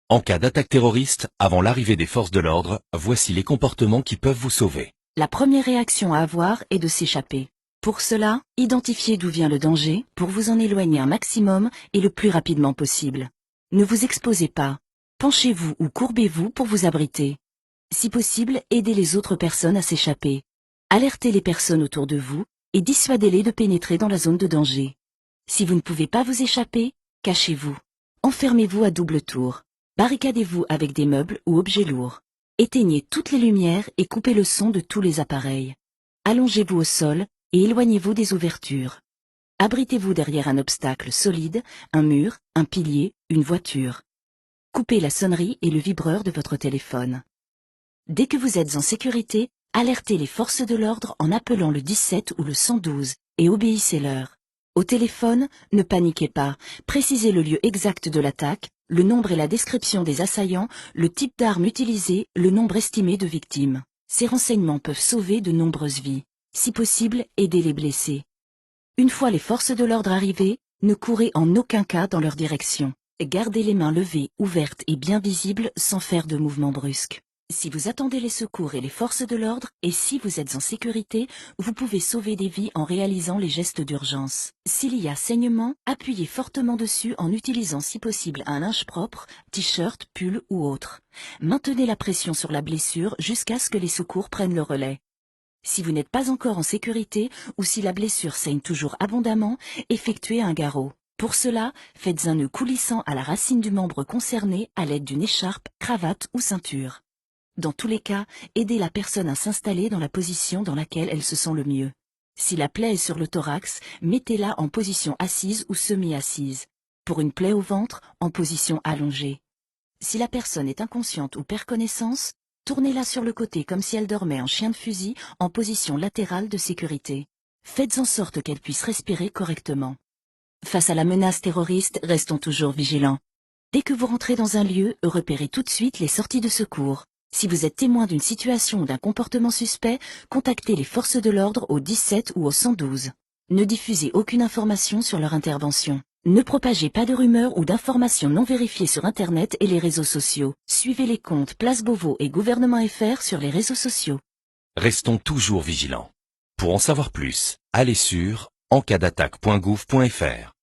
En cas d'attaque terroriste, avant l'arrivée des forces de l'ordre, voici les comportements qui peuvent vous sauver. La première réaction à avoir est de s'échapper. Pour cela, identifiez d'où vient le danger pour vous en éloigner un maximum et le plus rapidement possible. Ne vous exposez pas. Penchez-vous ou courbez-vous pour vous abriter. Si possible, aidez les autres personnes à s'échapper. Alertez les personnes autour de vous et dissuadez-les de pénétrer dans la zone de danger. Si vous ne pouvez pas vous échapper, cachez-vous. Enfermez-vous à double tour. Barricadez-vous avec des meubles ou objets lourds. Éteignez toutes les lumières et coupez le son de tous les appareils. Allongez-vous au sol et éloignez-vous des ouvertures. Abritez-vous derrière un obstacle solide, un mur, un pilier, une voiture. Coupez la sonnerie et le vibreur de votre téléphone. Dès que vous êtes en sécurité, alertez les forces de l'ordre en appelant le 17 ou le 112 et obéissez-leur. Au téléphone, ne paniquez pas, précisez le lieu exact de l'attaque, le nombre et la description des assaillants, le type d'arme utilisée, le nombre estimé de victimes. Ces renseignements peuvent sauver de nombreuses vies. Si possible, aidez les blessés. Une fois les forces de l'ordre arrivées, ne courez en aucun cas dans leur direction. Gardez les mains levées, ouvertes et bien visibles sans faire de mouvements brusques. Si vous attendez les secours et les forces de l'ordre, et si vous êtes en sécurité, vous pouvez sauver des vies en réalisant les gestes d'urgence. S'il y a saignement, appuyez fortement dessus en utilisant si possible un linge propre, t-shirt, pull ou autre. Maintenez la pression sur la blessure jusqu'à ce que les secours prennent le relais. Si vous n'êtes pas encore en sécurité ou si la blessure saigne toujours abondamment, effectuez un garrot. Pour cela, faites un nœud coulissant à la racine du membre concerné à l'aide d'une écharpe, cravate ou ceinture. Dans tous les cas, aidez la personne à s'installer dans la position dans laquelle elle se sent le mieux. Si la plaie est sur le thorax, mettez-la en position assise ou semi-assise. Pour une plaie au ventre, en position allongée. Si la personne est inconsciente ou perd connaissance, tournez-la sur le côté comme si elle dormait en chien de fusil en position latérale de sécurité. Faites en sorte qu'elle puisse respirer correctement. Face à la menace terroriste, restons toujours vigilants. Dès que vous rentrez dans un lieu, repérez tout de suite les sorties de secours. Si vous êtes témoin d'une situation ou d'un comportement suspect, contactez les forces de l'ordre au 17 ou au 112. Ne diffusez aucune information sur leur intervention. Ne propagez pas de rumeurs ou d'informations non vérifiées sur Internet et les réseaux sociaux. Suivez les comptes Place Beauvau et Gouvernement FR sur les réseaux sociaux. Restons toujours vigilants. Pour en savoir plus, allez sur encadattaque.gouv.fr.